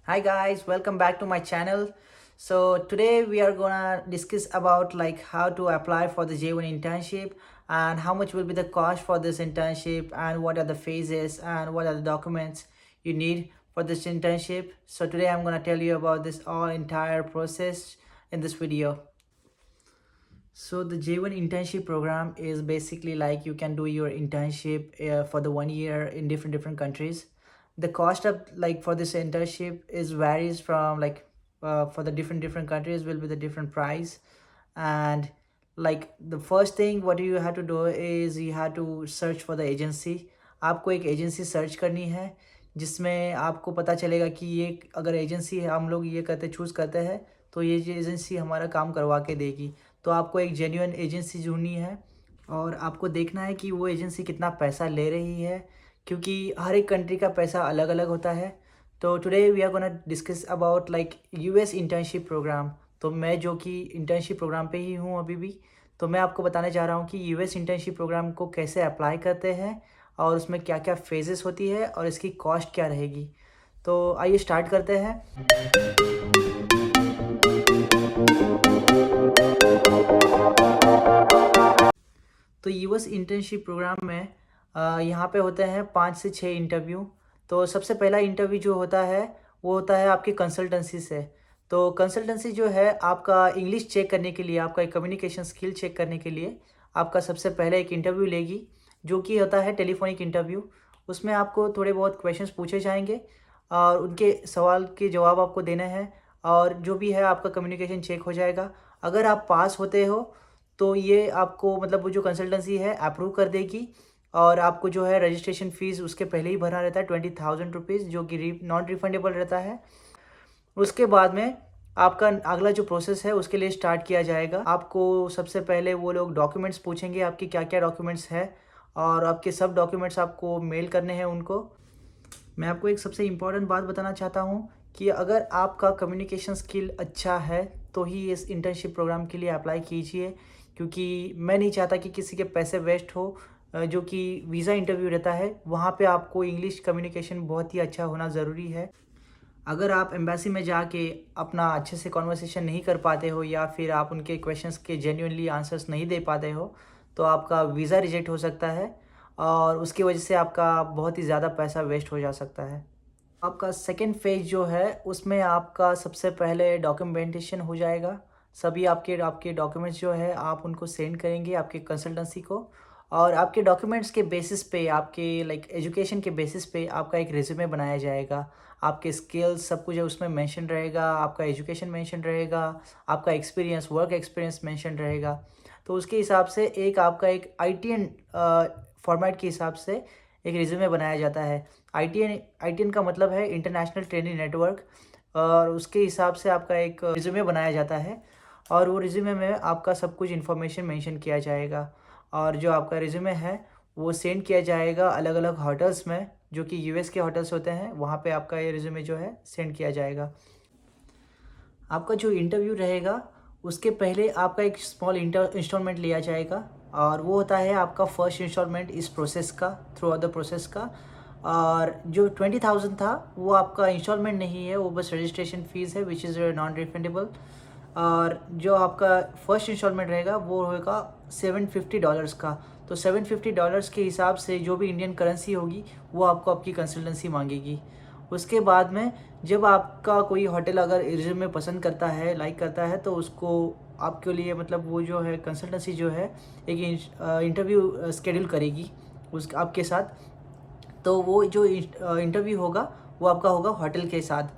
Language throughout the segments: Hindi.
Hi guys, welcome back to my channel. So today we are gonna discuss about like how to apply for the J1 internship and how much will be the cost for this internship and what are the phases and what are the documents you need for this internship. So today I'm gonna tell you about this all entire process in this video. So the J1 internship program is basically like you can do your internship for the 1 year in different countries. The cost of like for this internship is varies from like for the different countries will be the different price. And like the first thing what you have to do is you have to search for the agency. आपको एक एजेंसी सर्च करनी है जिसमें आपको पता चलेगा कि ये अगर एजेंसी है हम लोग ये करते चूज़ करते हैं तो ये एजेंसी हमारा काम करवा के देगी। तो आपको एक जेन्युइन एजेंसी ढूंढनी है और आपको देखना है कि वो एजेंसी कितना पैसा ले रही है क्योंकि हर एक कंट्री का पैसा अलग अलग होता है। तो today we are gonna discuss about like US internship programme. तो मैं जो कि इंटर्नशिप प्रोग्राम पे ही हूँ अभी भी, तो मैं आपको बताने जा रहा हूँ कि यूएस इंटर्नशिप प्रोग्राम को कैसे अप्लाई करते हैं और उसमें क्या क्या फेजेस होती है और इसकी कॉस्ट क्या रहेगी। तो आइए स्टार्ट करते हैं। तो यूएस इंटर्नशिप प्रोग्राम में यहाँ पे होते हैं 5 से 6 इंटरव्यू। तो सबसे पहला इंटरव्यू जो होता है वो होता है आपकी कंसल्टेंसी से। तो कंसल्टेंसी जो है आपका इंग्लिश चेक करने के लिए, आपका एक कम्युनिकेशन स्किल चेक करने के लिए आपका सबसे पहले एक इंटरव्यू लेगी जो कि होता है टेलीफोनिक इंटरव्यू। उसमें आपको थोड़े बहुत क्वेश्चंस पूछे जाएंगे और उनके सवाल के जवाब आपको देने हैं और जो भी है आपका कम्युनिकेशन चेक हो जाएगा। अगर आप पास होते हो तो ये आपको मतलब वो जो कंसल्टेंसी है अप्रूव कर देगी और आपको जो है रजिस्ट्रेशन फ़ीस उसके पहले ही भरना रहता है 20,000 रुपीज़, जो कि नॉन रिफंडेबल रहता है। उसके बाद में आपका अगला जो प्रोसेस है उसके लिए स्टार्ट किया जाएगा। आपको सबसे पहले वो लोग डॉक्यूमेंट्स पूछेंगे, आपकी क्या क्या डॉक्यूमेंट्स है और आपके सब डॉक्यूमेंट्स आपको मेल करने हैं उनको। मैं आपको एक सबसे इम्पॉर्टेंट बात बताना चाहता हूँ कि अगर आपका कम्युनिकेशन स्किल अच्छा है तो ही इस इंटर्नशिप प्रोग्राम के लिए अप्लाई कीजिए, क्योंकि मैं नहीं चाहता कि किसी के पैसे वेस्ट हो। जो कि वीज़ा इंटरव्यू रहता है वहाँ पे आपको इंग्लिश कम्युनिकेशन बहुत ही अच्छा होना ज़रूरी है। अगर आप एम्बेसी में जाके अपना अच्छे से कॉन्वर्सेशन नहीं कर पाते हो या फिर आप उनके क्वेश्चंस के जेन्युइनली आंसर्स नहीं दे पाते हो तो आपका वीज़ा रिजेक्ट हो सकता है और उसकी वजह से आपका बहुत ही ज़्यादा पैसा वेस्ट हो जा सकता है। आपका सेकेंड फेज जो है उसमें आपका सबसे पहले डॉक्यूमेंटेशन हो जाएगा। सभी आपके आपके डॉक्यूमेंट्स जो है आप उनको सेंड करेंगे आपके कंसल्टेंसी को और आपके डॉक्यूमेंट्स के बेसिस पे आपके लाइक एजुकेशन के बेसिस पे आपका एक रिज्यूमे बनाया जाएगा। आपके स्किल्स सब कुछ है उसमें मेंशन रहेगा, आपका एजुकेशन मेंशन रहेगा, आपका एक्सपीरियंस वर्क एक्सपीरियंस मेंशन रहेगा। तो उसके हिसाब से एक आपका एक आईटीएन फॉर्मेट के हिसाब से एक रिज्यूमे बनाया जाता है। आईटीएन का मतलब है इंटरनेशनल ट्रेनिंग नेटवर्क और उसके हिसाब से आपका एक रिज्यूमे बनाया जाता है और वो रिज्यूमे में आपका सब कुछ इन्फॉर्मेशन मेंशन किया जाएगा और जो आपका रिज्यूमे है वो सेंड किया जाएगा अलग अलग होटल्स में, जो कि यूएस के होटल्स होते हैं, वहाँ पे आपका ये रिज्यूमे जो है सेंड किया जाएगा। आपका जो इंटरव्यू रहेगा उसके पहले आपका एक स्मॉल इंस्टॉलमेंट लिया जाएगा और वो होता है आपका फर्स्ट इंस्टॉलमेंट इस प्रोसेस का, थ्रू आउट द प्रोसेस का। और जो 20,000 था वो आपका इंस्टॉलमेंट नहीं है, वो बस रजिस्ट्रेशन फ़ीस है विच इज़ नॉन रिफंडेबल। और जो आपका फर्स्ट इंस्टॉलमेंट रहेगा वो होगा $750 का। तो $750 के हिसाब से जो भी इंडियन करेंसी होगी वो आपको आपकी कंसल्टेंसी मांगेगी। उसके बाद में जब आपका कोई होटल अगर रिज्यूमे पसंद करता है, लाइक करता है, तो उसको आपके लिए मतलब वो जो है कंसल्टेंसी जो है एक इंटरव्यू शेड्यूल करेगी उस आपके साथ। तो वो जो इंटरव्यू होगा वो आपका होगा होटल के साथ।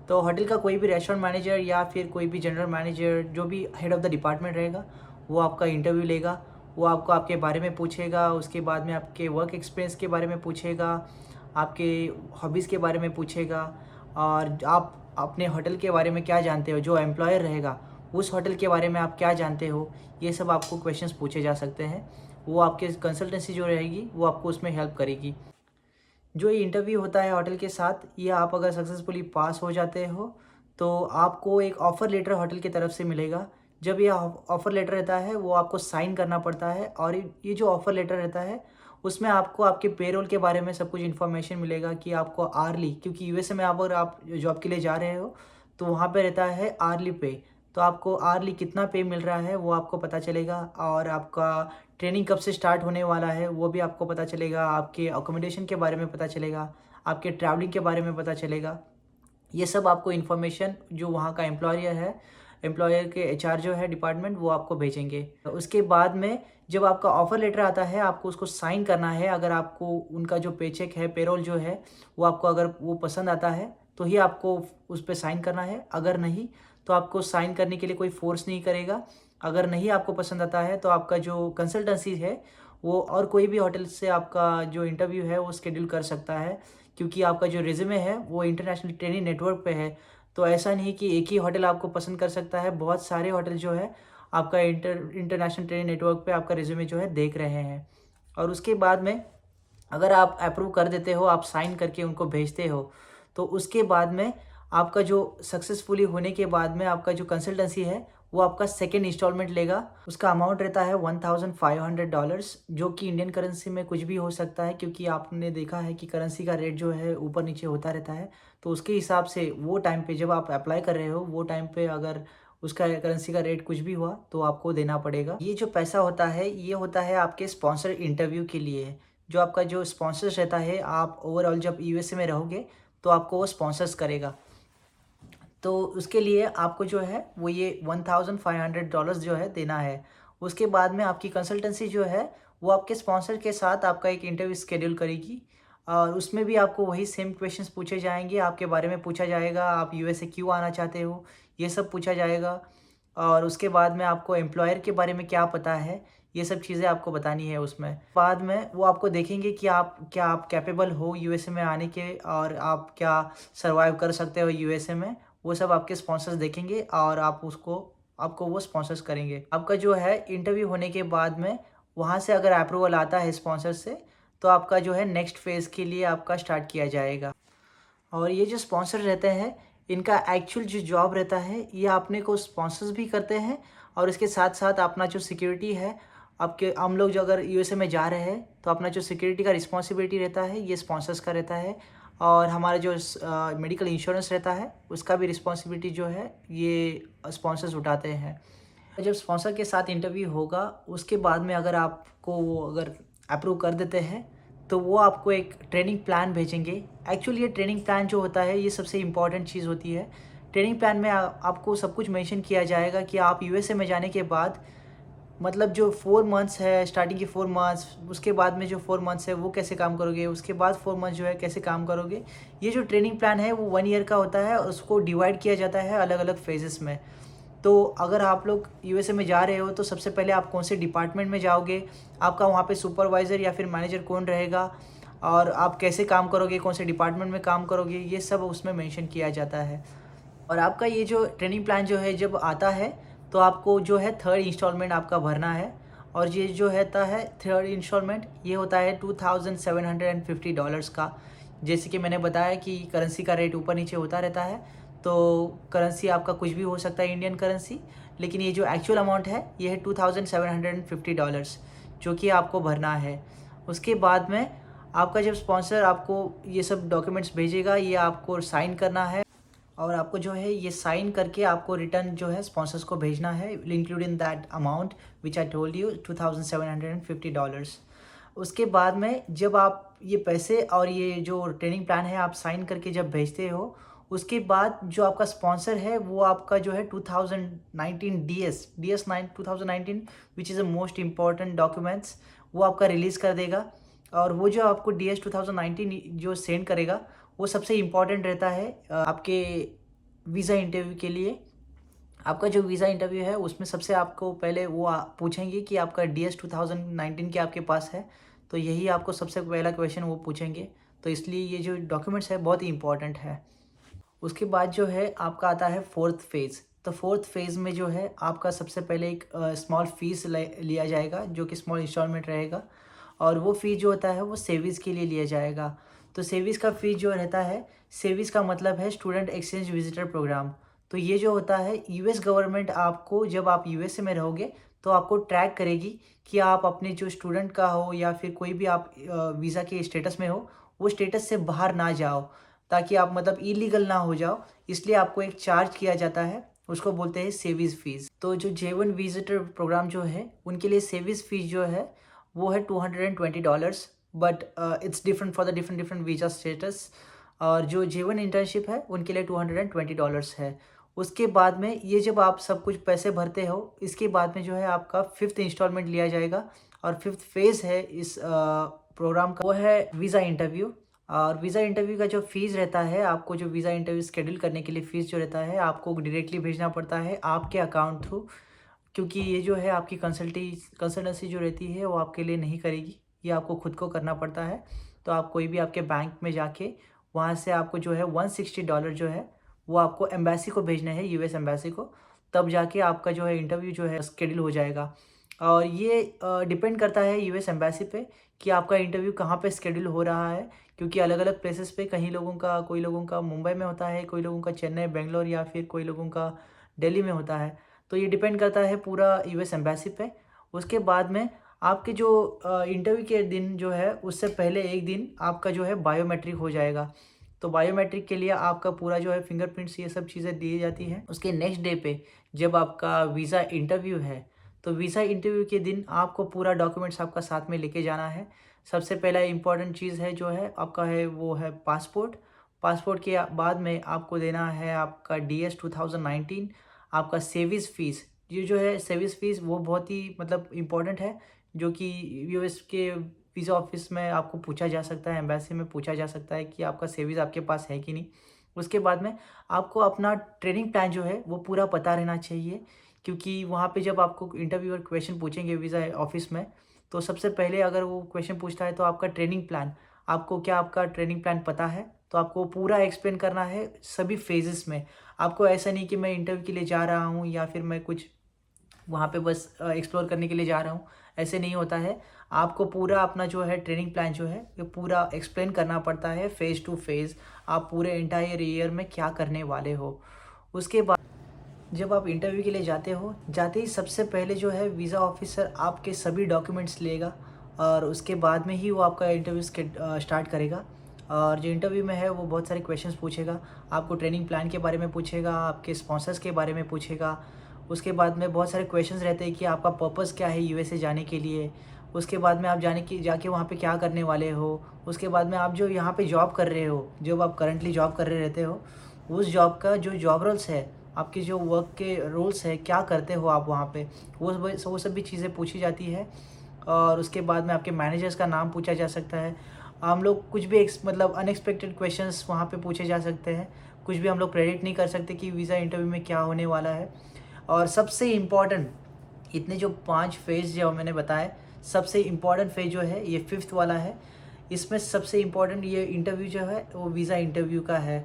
तो होटल का कोई भी रेस्टोरेंट मैनेजर या फिर कोई भी जनरल मैनेजर जो भी हेड ऑफ़ द डिपार्टमेंट रहेगा वो आपका इंटरव्यू लेगा। वो आपको आपके बारे में पूछेगा, उसके बाद में आपके वर्क एक्सपीरियंस के बारे में पूछेगा, आपके हॉबीज़ के बारे में पूछेगा और आप अपने होटल के बारे में क्या जानते हो, जो एम्प्लॉयर रहेगा उस होटल के बारे में आप क्या जानते हो, ये सब आपको क्वेश्चंस पूछे जा सकते हैं। वो आपके कंसल्टेंसी जो रहेगी वो आपको उसमें हेल्प करेगी। जो ये इंटरव्यू होता है होटल के साथ, ये आप अगर सक्सेसफुली पास हो जाते हो तो आपको एक ऑफ़र लेटर होटल की तरफ से मिलेगा। जब ये ऑफ़र लेटर रहता है वो आपको साइन करना पड़ता है और ये जो ऑफ़र लेटर रहता है उसमें आपको आपके पेरोल के बारे में सब कुछ इन्फॉर्मेशन मिलेगा कि आपको आर्ली, क्योंकि यूएसए में अगर आप जॉब के लिए जा रहे हो तो वहाँ पे रहता है आर्ली पे। तो आपको आर्ली कितना पे मिल रहा है वो आपको पता चलेगा, और आपका ट्रेनिंग कब से स्टार्ट होने वाला है वो भी आपको पता चलेगा, आपके अकोमोडेशन के बारे में पता चलेगा, आपके ट्रैवलिंग के बारे में पता चलेगा। ये सब आपको इन्फॉर्मेशन जो वहाँ का एम्प्लॉयर के एचआर जो है डिपार्टमेंट, वो आपको भेजेंगे। तो उसके बाद में जब आपका ऑफ़र लेटर आता है, आपको उसको साइन करना है। अगर आपको उनका जो पेचेक है, पेरोल जो है, वो आपको अगर वो पसंद आता है तो ही आपको उस पे साइन करना है। अगर नहीं तो आपको साइन करने के लिए कोई फ़ोर्स नहीं करेगा। अगर नहीं आपको पसंद आता है तो आपका जो कंसल्टेंसी है वो और कोई भी होटल से आपका जो इंटरव्यू है वो शेड्यूल कर सकता है, क्योंकि आपका जो रिज्यूमे है वो इंटरनेशनल ट्रेनिंग नेटवर्क पे है। तो ऐसा नहीं कि एक ही होटल आपको पसंद कर सकता है, बहुत सारे होटल जो है आपका इंटरनेशनल ट्रेनिंग नेटवर्क पे आपका रिज्यूमे जो है देख रहे हैं। और उसके बाद में अगर आप अप्रूव कर देते हो, आप साइन करके उनको भेजते हो, तो उसके बाद में आपका जो सक्सेसफुली होने के बाद में आपका जो कंसल्टेंसी है वो आपका सेकेंड इंस्टॉलमेंट लेगा। उसका अमाउंट रहता है $1500, जो कि इंडियन करेंसी में कुछ भी हो सकता है, क्योंकि आपने देखा है कि करेंसी का रेट जो है ऊपर नीचे होता रहता है। तो उसके हिसाब से वो टाइम पे जब आप अप्लाई कर रहे हो वो टाइम पे अगर उसका करेंसी का रेट कुछ भी हुआ तो आपको देना पड़ेगा। ये जो पैसा होता है ये होता है आपके स्पॉन्सर इंटरव्यू के लिए। जो आपका जो स्पॉन्सर्स रहता है, आप ओवरऑल जब यूएसए में रहोगे तो आपको वो स्पॉन्सर्स करेगा। तो उसके लिए आपको जो है वो ये $1500 जो है देना है। उसके बाद में आपकी कंसल्टेंसी जो है वो आपके स्पॉन्सर के साथ आपका एक इंटरव्यू शेड्यूल करेगी, और उसमें भी आपको वही सेम क्वेश्चंस पूछे जाएंगे, आपके बारे में पूछा जाएगा, आप यूएसए क्यों आना चाहते हो, ये सब पूछा जाएगा। और उसके बाद में आपको एम्प्लॉयर के बारे में क्या पता है, ये सब चीज़ें आपको बतानी है उसमें। बाद में वो आपको देखेंगे कि आप कैपेबल हो यूएसए में आने के, और आप क्या सर्वाइव कर सकते हो यूएसए में। वो सब आपके स्पॉन्सर्स देखेंगे और आपको वो स्पॉन्सर्स करेंगे। आपका जो है इंटरव्यू होने के बाद में वहाँ से अगर अप्रूवल आता है स्पॉन्सर से, तो आपका जो है नेक्स्ट फेज़ के लिए आपका स्टार्ट किया जाएगा। और ये जो स्पॉन्सर रहते हैं, इनका एक्चुअल जो जॉब रहता है ये अपने को स्पॉन्सर्स भी करते हैं, और इसके साथ साथ अपना जो सिक्योरिटी है, आपके हम लोग जो अगर यूएसए में जा रहे हैं तो अपना जो सिक्योरिटी का रिस्पॉन्सिबिलिटी रहता है ये स्पॉन्सर्स का रहता है। और हमारा जो मेडिकल इंश्योरेंस रहता है उसका भी रिस्पॉन्सिबिलिटी जो है ये स्पॉन्सर्स उठाते हैं। जब स्पॉन्सर के साथ इंटरव्यू होगा उसके बाद में अगर आपको वो अगर अप्रूव कर देते हैं तो वो आपको एक ट्रेनिंग प्लान भेजेंगे। एक्चुअली ये ट्रेनिंग प्लान जो होता है ये सबसे इम्पॉर्टेंट चीज़ होती है। ट्रेनिंग प्लान में आपको सब कुछ मेंशन किया जाएगा कि आप यूएसए में जाने के बाद, मतलब जो 4 मंथ्स है, स्टार्टिंग के 4 मंथ्स, उसके बाद में जो 4 मंथ्स है वो कैसे काम करोगे, उसके बाद 4 मंथ्स जो है कैसे काम करोगे। ये जो ट्रेनिंग प्लान है वो 1 ईयर का होता है, और उसको डिवाइड किया जाता है अलग अलग फेजेस में। तो अगर आप लोग यूएसए में जा रहे हो तो सबसे पहले आप कौन से डिपार्टमेंट में जाओगे, आपका वहाँ पे सुपरवाइज़र या फिर मैनेजर कौन रहेगा, और आप कैसे काम करोगे, कौन से डिपार्टमेंट में काम करोगे, ये सब उसमें मेंशन किया जाता है। और आपका ये जो ट्रेनिंग प्लान जो है जब आता है तो आपको जो है थर्ड इंस्टॉलमेंट आपका भरना है। और ये जो रहता है थर्ड इंस्टॉलमेंट ये होता है $2750 का। जैसे कि मैंने बताया कि करेंसी का रेट ऊपर नीचे होता रहता है, तो करेंसी आपका कुछ भी हो सकता है इंडियन करेंसी, लेकिन ये जो एक्चुअल अमाउंट है ये है $2750 जो कि आपको भरना है। उसके बाद में आपका जब स्पॉन्सर आपको ये सब डॉक्यूमेंट्स भेजेगा ये आपको साइन करना है, और आपको जो है ये साइन करके आपको रिटर्न जो है स्पॉन्सर्स को भेजना है, including that amount which I told you $2750। उसके बाद में जब आप ये पैसे और ये जो ट्रेनिंग प्लान है आप साइन करके जब भेजते हो, उसके बाद जो आपका स्पॉन्सर है वो आपका जो है 2019 DS9 2019 which is a most important documents, वो आपका रिलीज़ कर देगा। और वो जो आपको DS 2019 जो सेंड करेगा वो सबसे इम्पॉर्टेंट रहता है आपके वीज़ा इंटरव्यू के लिए। आपका जो वीज़ा इंटरव्यू है उसमें सबसे आपको पहले वो पूछेंगे कि आपका DS 2019 के आपके पास है, तो यही आपको सबसे पहला क्वेश्चन वो पूछेंगे। तो इसलिए ये जो डॉक्यूमेंट्स है बहुत ही इंपॉर्टेंट है। उसके बाद जो है आपका आता है फोर्थ फेज़। तो फोर्थ फेज़ में जो है आपका सबसे पहले एक स्मॉल फ़ीस लिया जाएगा जो कि स्मॉल इंस्टॉलमेंट रहेगा, और वो फ़ीस जो होता है वो सेविज़ के लिए लिया जाएगा। तो सेविज़ का फ़ीस जो रहता है, सेविज़ का मतलब है स्टूडेंट एक्सचेंज विजिटर प्रोग्राम। तो ये जो होता है यूएस गवर्नमेंट आपको, जब आप यूएसए में रहोगे तो आपको ट्रैक करेगी कि आप अपने जो स्टूडेंट का हो या फिर कोई भी आप वीज़ा के स्टेटस में हो, वो स्टेटस से बाहर ना जाओ, ताकि आप मतलब इलीगल ना हो जाओ। इसलिए आपको एक चार्ज किया जाता है, उसको बोलते हैं सेविज़ फ़ीस। तो जो J1 विज़िटर प्रोग्राम जो है, उनके लिए सेविज़ फ़ीस जो है, वो है $220, but it's different for the different different visa status. और जो J1 इंटर्नशिप है, उनके लिए $220 है। उसके बाद में ये जब आप सब कुछ पैसे भरते हो, इसके बाद में जो है आपका 5th इंस्टॉलमेंट लिया जाएगा और 5th फ़ेज़ है इस प्रोग्राम का, वो है वीज़ा इंटरव्यू। और वीज़ा इंटरव्यू का जो फ़ीस रहता है, आपको जो वीज़ा इंटरव्यू शेड्यूल करने के लिए फ़ीस जो रहता है, आपको डायरेक्टली भेजना पड़ता है आपके अकाउंट थ्रू, क्योंकि ये जो है आपकी कंसल्टेंसी जो रहती है, वो आपके लिए नहीं करेगी, ये आपको खुद को करना पड़ता है। तो आप कोई भी आपके बैंक में जाके वहाँ से आपको जो है $160 जो है, वो आपको एम्बेसी को भेजना है, यूएस एम्बेसी को, तब जाके आपका जो है इंटरव्यू जो है शेड्यूल हो जाएगा। और ये डिपेंड करता है यूएस एम्बेसी पे कि आपका इंटरव्यू कहाँ पे शेड्यूल हो रहा है, क्योंकि अलग-अलग प्लेसेस पे कहीं लोगों का कोई लोगों का मुंबई में होता है, कोई लोगों का चेन्नई, बेंगलोर या फिर कोई लोगों का दिल्ली में होता है। तो ये डिपेंड करता है पूरा यूएस एम्बेसी पे। उसके बाद में आपके जो इंटरव्यू के दिन जो है, उससे पहले 1 दिन आपका जो है बायोमेट्रिक हो जाएगा। तो बायोमेट्रिक के लिए आपका पूरा जो है फिंगरप्रिंट्स ये सब चीज़ें दी जाती हैं। उसके नेक्स्ट डे पे जब आपका वीज़ा इंटरव्यू है, तो वीज़ा इंटरव्यू के दिन आपको पूरा डॉक्यूमेंट्स आपका साथ में लेके जाना है। सबसे पहला इम्पोर्टेंट चीज़ है जो है आपका है, वो है पासपोर्ट। पासपोर्ट के बाद में आपको देना है आपका डीएस 2019, आपका सेविज़ फ़ीस। ये जो है सेविज़ फ़ीस वो बहुत ही मतलब इम्पोर्टेंट है, जो कि यूएस के वीज़ा ऑफिस में आपको पूछा जा सकता है, एम्बेसी में पूछा जा सकता है कि आपका सेविज़ आपके पास है कि नहीं। उसके बाद में आपको अपना ट्रेनिंग प्लान जो है वो पूरा पता रहना चाहिए, क्योंकि वहाँ पे जब आपको इंटरव्यूअर क्वेश्चन पूछेंगे वीज़ा ऑफिस में, तो सबसे पहले अगर वो क्वेश्चन पूछता है तो आपका ट्रेनिंग प्लान, आपको क्या आपका ट्रेनिंग प्लान पता है? तो आपको पूरा एक्सप्लेन करना है सभी फ़ेज़ेस में। आपको ऐसा नहीं कि मैं इंटरव्यू के लिए जा रहा हूँ या फिर मैं कुछ वहाँ पे बस एक्सप्लोर करने के लिए जा रहा हूँ, ऐसे नहीं होता है। आपको पूरा अपना जो है ट्रेनिंग प्लान जो है, ये पूरा एक्सप्लेन करना पड़ता है फ़ेज़ टू फ़ेज़, आप पूरे एंटायर ईयर में क्या करने वाले हो। उसके बाद जब आप इंटरव्यू के लिए जाते हो, जाते ही सबसे पहले जो है वीज़ा ऑफ़िसर आपके सभी डॉक्यूमेंट्स लेगा और उसके बाद में ही वो आपका इंटरव्यू स्टार्ट करेगा। और जो इंटरव्यू में है वो बहुत सारे क्वेश्चंस पूछेगा, आपको ट्रेनिंग प्लान के बारे में पूछेगा, आपके स्पॉन्सर्स के बारे में पूछेगा। उसके बाद में बहुत सारे क्वेश्चंस रहते हैं कि आपका पर्पज़ क्या है यूएसए जाने के लिए। उसके बाद में आप जाके वहाँ पे क्या करने वाले हो। उसके बाद में आप जो यहाँ पे जॉब कर रहे हो, जो आप करंटली जॉब कर रहे रहते हो, उस जॉब का जो जॉब रोल्स है, आपकी जो वर्क के रोल्स है, क्या करते हो आप वहाँ पे, वो सब भी चीज़ें पूछी जाती है। और उसके बाद में आपके मैनेजर्स का नाम पूछा जा सकता है। हम लोग कुछ भी मतलब अनएक्सपेक्टेड क्वेश्चंस वहाँ पे पूछे जा सकते हैं। कुछ भी हम लोग प्रेडिक्ट नहीं कर सकते कि वीज़ा इंटरव्यू में क्या होने वाला है। और सबसे इम्पॉर्टेंट, इतने जो 5 फ़ेज़ जो मैंने बताए, सबसे इम्पॉर्टेंट फ़ेज़ जो है ये 5th वाला है। इसमें सबसे इम्पॉर्टेंट ये इंटरव्यू जो है वो वीज़ा इंटरव्यू का है।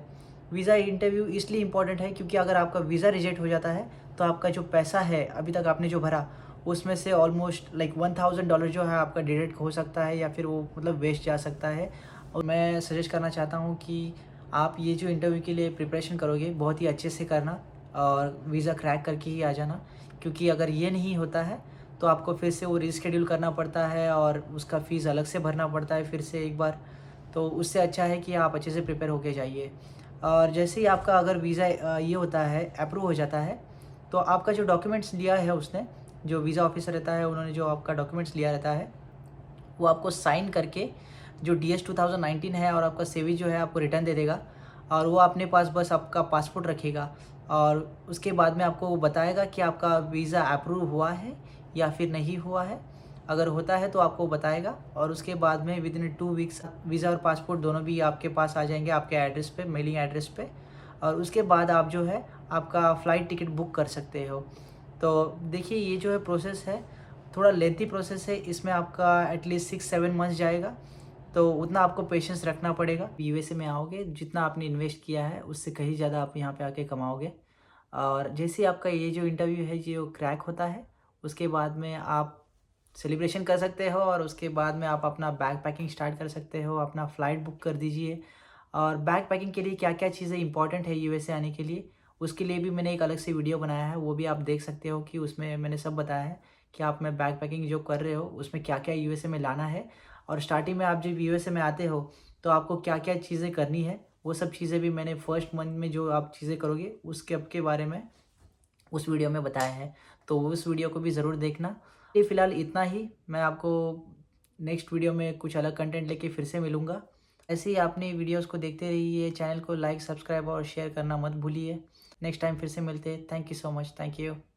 वीज़ा इंटरव्यू इसलिए इम्पॉर्टेंट है क्योंकि अगर आपका वीज़ा रिजेक्ट हो जाता है, तो आपका जो पैसा है अभी तक आपने जो भरा, उसमें से ऑलमोस्ट लाइक $1000 जो है आपका डिडक्ट हो सकता है या फिर वो मतलब वेस्ट जा सकता है। और मैं सजेस्ट करना चाहता हूँ कि आप ये जो इंटरव्यू के लिए प्रिपरेशन करोगे, बहुत ही अच्छे से करना और वीज़ा क्रैक करके ही आ जाना, क्योंकि अगर ये नहीं होता है तो आपको फिर से वो रीशेड्यूल करना पड़ता है और उसका फ़ीस अलग से भरना पड़ता है फिर से एक बार। तो उससे अच्छा है कि आप अच्छे से प्रिपेयर होके जाइए। और जैसे ही आपका अगर वीज़ा ये होता है, अप्रूव हो जाता है, तो आपका जो डॉक्यूमेंट्स लिया है उसने, जो वीज़ा ऑफिसर रहता है, उन्होंने जो आपका डॉक्यूमेंट्स लिया रहता है, वो आपको साइन करके जो डीएस 2019 है और आपका सीवी जो है आपको रिटर्न दे देगा। और वो अपने पास बस आपका पासपोर्ट रखेगा और उसके बाद में आपको वो बताएगा कि आपका वीज़ा अप्रूव हुआ है या फिर नहीं हुआ है। अगर होता है तो आपको बताएगा और उसके बाद में विदिन 2 वीक्स वीज़ा और पासपोर्ट दोनों भी आपके पास आ जाएंगे, आपके एड्रेस पे, मेलिंग एड्रेस पे। और उसके बाद आप जो है आपका फ़्लाइट टिकट बुक कर सकते हो। तो देखिए, ये जो है प्रोसेस है, थोड़ा लेंथी प्रोसेस है, इसमें आपका एटलीस्ट 6-7 मंथ्स जाएगा। तो उतना आपको पेशेंस रखना पड़ेगा। यूएसए में आओगे, जितना आपने इन्वेस्ट किया है उससे कहीं ज़्यादा आप यहाँ पे आके कमाओगे। और जैसे ही आपका ये जो इंटरव्यू है जो क्रैक होता है, उसके बाद में आप सेलिब्रेशन कर सकते हो और उसके बाद में आप अपना बैग पैकिंग स्टार्ट कर सकते हो, अपना फ़्लाइट बुक कर दीजिए। और बैग पैकिंग के लिए क्या-क्या चीज़ें इंपॉर्टेंट है यूएसए आने के लिए, उसके लिए भी मैंने एक अलग से वीडियो बनाया है, वो भी आप देख सकते हो कि उसमें मैंने सब बताया है कि आप में बैकपैकिंग जो कर रहे हो उसमें क्या-क्या यूएसए में लाना है और स्टार्टिंग में आप जब यूएसए में आते हो तो आपको क्या-क्या चीज़ें करनी है, वो सब चीज़ें भी मैंने फर्स्ट मंथ में जो आप चीज़ें करोगे उसके के बारे में उस वीडियो में बताया है। तो उस वीडियो को भी ज़रूर देखना। ये फ़िलहाल इतना ही, मैं आपको नेक्स्ट वीडियो में कुछ अलग कंटेंट लेके फिर से मिलूँगा। ऐसे ही आपने वीडियोज़ को देखते रहिए, चैनल को लाइक, सब्सक्राइब और शेयर करना मत भूलिए। नेक्स्ट टाइम फिर से मिलते हैं। Thank you so much. Thank you.